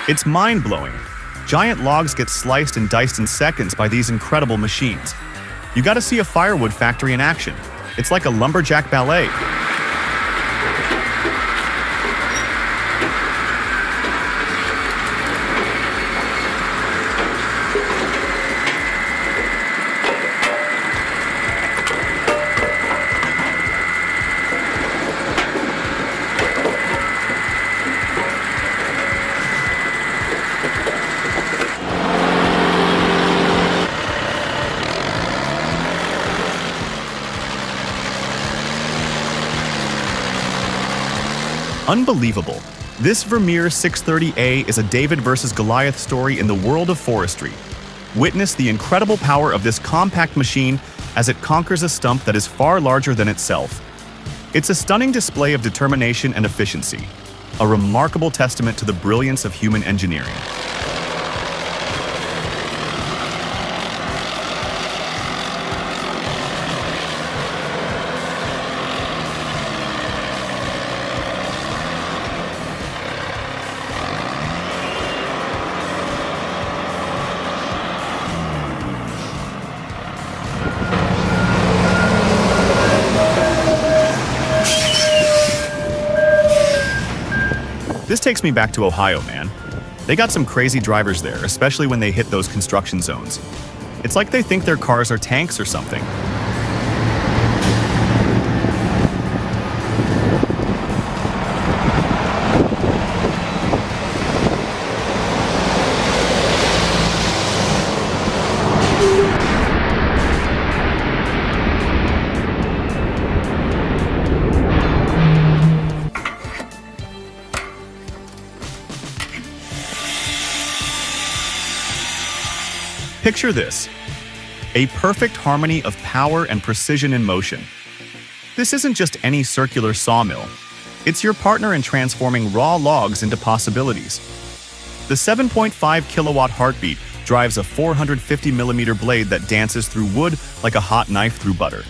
It's mind-blowing. Giant logs get sliced and diced in seconds by these incredible machines. You gotta see a firewood factory in action. It's like a lumberjack ballet. Unbelievable. This Vermeer 630A is a David versus Goliath story in the world of forestry. Witness the incredible power of this compact machine as it conquers a stump that is far larger than itself. It's a stunning display of determination and efficiency, a remarkable testament to the brilliance of human engineering. This takes me back to Ohio, man. They got some crazy drivers there, especially when they hit those construction zones. It's like they think their cars are tanks or something. Picture this, a perfect harmony of power and precision in motion. This isn't just any circular sawmill. It's your partner in transforming raw logs into possibilities. The 7.5 kilowatt heartbeat drives a 450 millimeter blade that dances through wood like a hot knife through butter.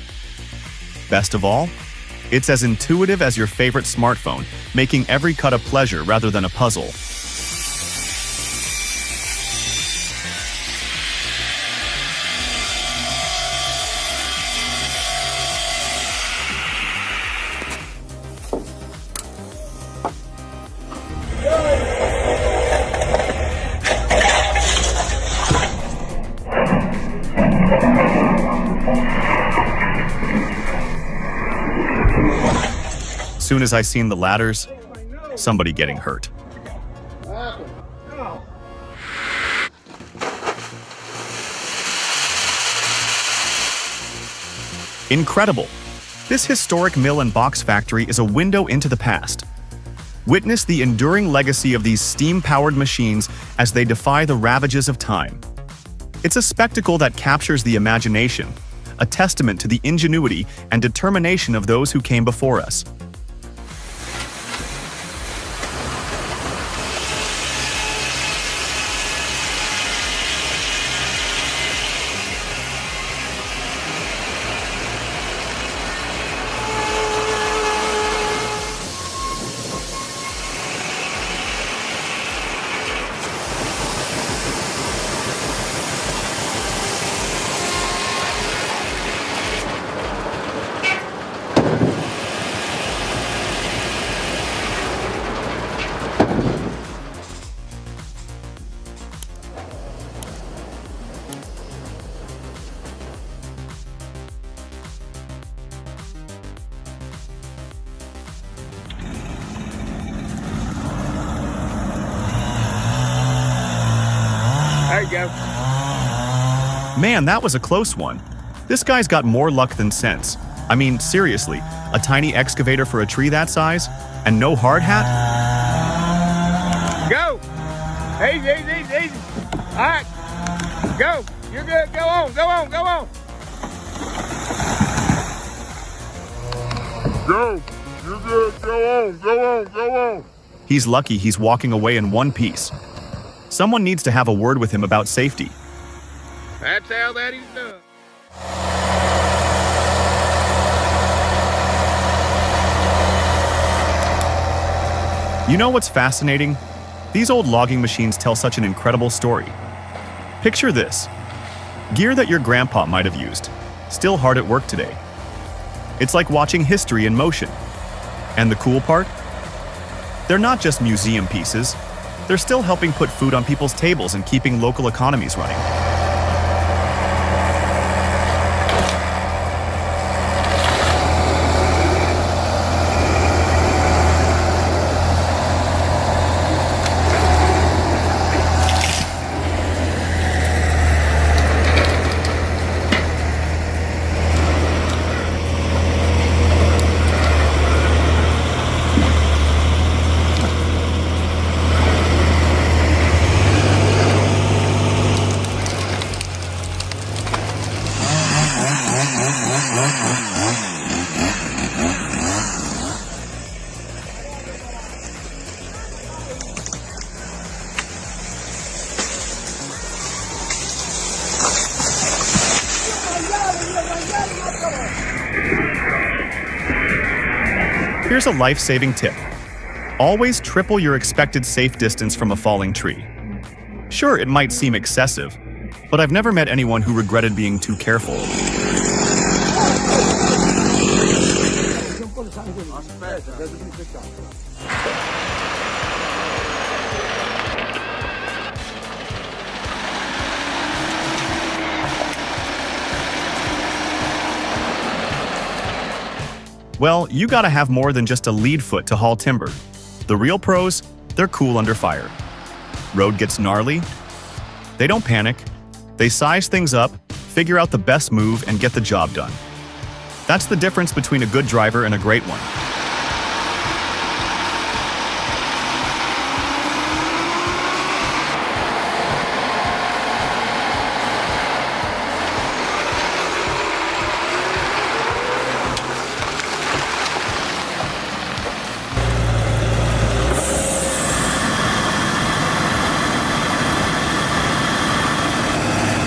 Best of all, it's as intuitive as your favorite smartphone, making every cut a pleasure rather than a puzzle. Soon as I seen the ladders, somebody getting hurt. Incredible! This historic mill and box factory is a window into the past. Witness the enduring legacy of these steam-powered machines as they defy the ravages of time. It's a spectacle that captures the imagination, a testament to the ingenuity and determination of those who came before us. There you go. Man, that was a close one. This guy's got more luck than sense. I mean, seriously, a tiny excavator for a tree that size? And no hard hat? Go! Easy, easy, easy, easy. All right. Go. You're good. Go on, go on, go on. Go. You're good. Go on, go on, go on. He's lucky he's walking away in one piece. Someone needs to have a word with him about safety. That's how that is done. You know what's fascinating? These old logging machines tell such an incredible story. Picture this. Gear that your grandpa might have used, still hard at work today. It's like watching history in motion. And the cool part? They're not just museum pieces. They're still helping put food on people's tables and keeping local economies running. Here's a life-saving tip. Always triple your expected safe distance from a falling tree. Sure, it might seem excessive, but I've never met anyone who regretted being too careful. Well, you gotta have more than just a lead foot to haul timber. The real pros, they're cool under fire. Road gets gnarly? They don't panic. They size things up, figure out the best move, and get the job done. That's the difference between a good driver and a great one.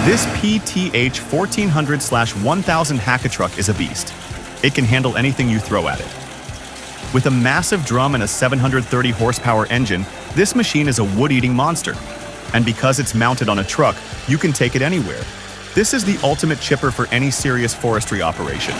This PTH 1400/1000 Hack-A-Truck is a beast. It can handle anything you throw at it. With a massive drum and a 730 horsepower engine, this machine is a wood-eating monster. And because it's mounted on a truck, you can take it anywhere. This is the ultimate chipper for any serious forestry operation.